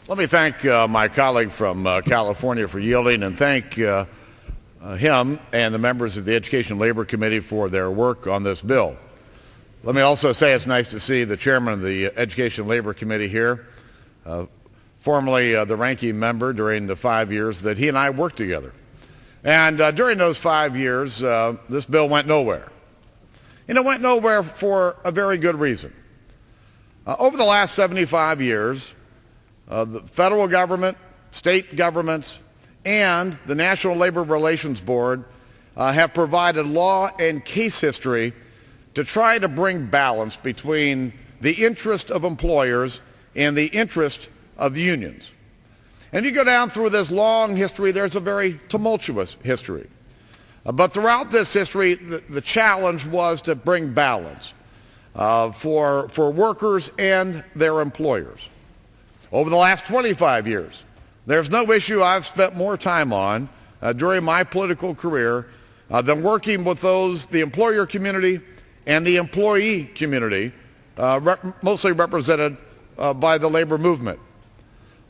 Let me thank my colleague from California for yielding, and thank him and the members of the Education and Labor Committee for their work on this bill. Let me also say it's nice to see the chairman of the Education and Labor Committee here, formerly the ranking member during the 5 years that he and I worked together. And during those 5 years, this bill went nowhere. And it went nowhere for a very good reason. Over the last 75 years, the federal government, state governments, and the National Labor Relations Board have provided law and case history to try to bring balance between the interest of employers and the interest of the unions. And if you go down through this long history, there's a very tumultuous history. But throughout this history, the challenge was to bring balance for workers and their employers. Over the last 25 years, there's no issue I've spent more time on during my political career than working with the employer community and the employee community, mostly represented by the labor movement.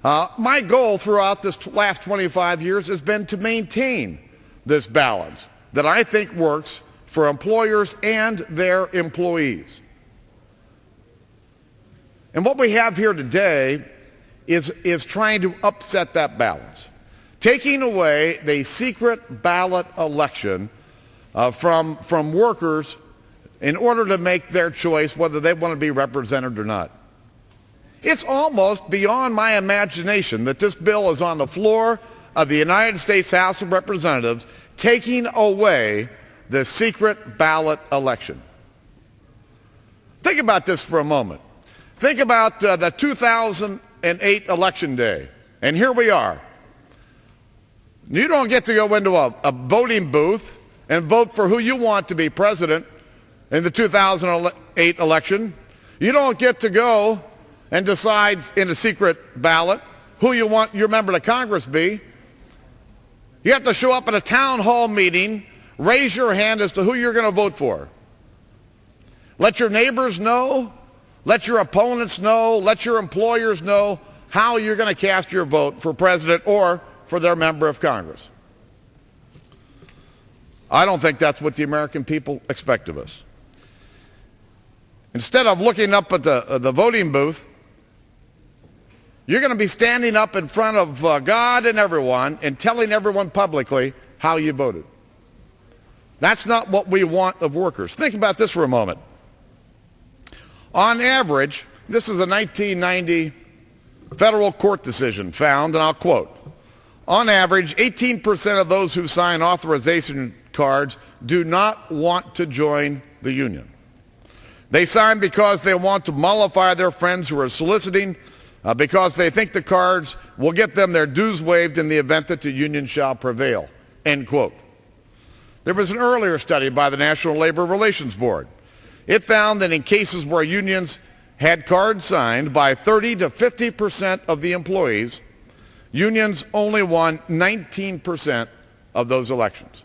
My goal throughout this last 25 years has been to maintain this balance that I think works for employers and their employees. And what we have here today is trying to upset that balance, taking away the secret ballot election from workers in order to make their choice whether they want to be represented or not. It's almost beyond my imagination that this bill is on the floor of the United States House of Representatives, taking away the secret ballot election. Think about this for a moment. Think about the 2008 election day, and here we are. You don't get to go into a voting booth and vote for who you want to be president in the 2008 election. You don't get to go and decide in a secret ballot who you want your member of Congress be. You have to show up at a town hall meeting, raise your hand as to who you're going to vote for. Let your neighbors know, let your opponents know, let your employers know how you're going to cast your vote for president or for their member of Congress. I don't think that's what the American people expect of us. Instead of looking up at the voting booth, you're going to be standing up in front of God and everyone and telling everyone publicly how you voted. That's not what we want of workers. Think about this for a moment. On average, this is a 1990 federal court decision found, and I'll quote, on average, 18% of those who sign authorization cards do not want to join the union. They sign because they want to mollify their friends who are soliciting, because they think the cards will get them their dues waived in the event that the union shall prevail, end quote. There was an earlier study by the National Labor Relations Board. It found that in cases where unions had cards signed by 30 to 50% of the employees, unions only won 19% of those elections.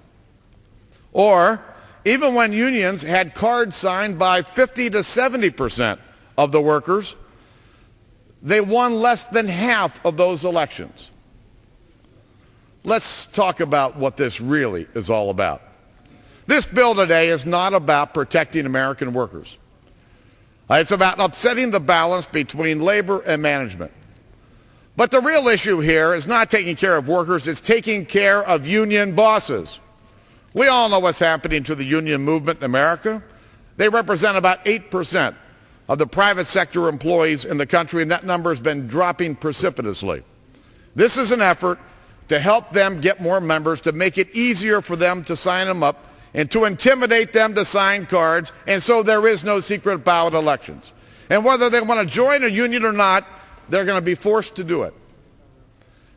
Or even when unions had cards signed by 50 to 70% of the workers, they won less than half of those elections. Let's talk about what this really is all about. This bill today is not about protecting American workers. It's about upsetting the balance between labor and management. But the real issue here is not taking care of workers, it's taking care of union bosses. We all know what's happening to the union movement in America. They represent about 8% of the private sector employees in the country, and that number has been dropping precipitously. This is an effort to help them get more members, to make it easier for them to sign them up, and to intimidate them to sign cards, and so there is no secret ballot elections. And whether they want to join a union or not, they're going to be forced to do it.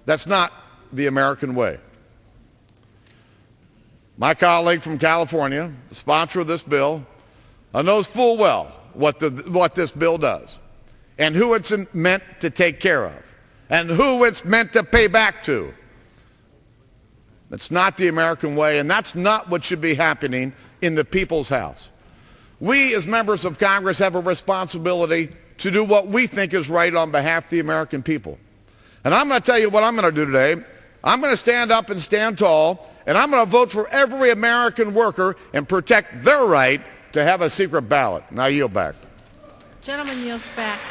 That's not the American way. My colleague from California, the sponsor of this bill, knows full well what this bill does and who it's meant to take care of and who it's meant to pay back to. That's not the American way, and that's not what should be happening in the people's house. We, as members of Congress, have a responsibility to do what we think is right on behalf of the American people. And I'm going to tell you what I'm going to do today. I'm going to stand up and stand tall, and I'm going to vote for every American worker and protect their right to have a secret ballot. Now yield back. Gentleman yields back.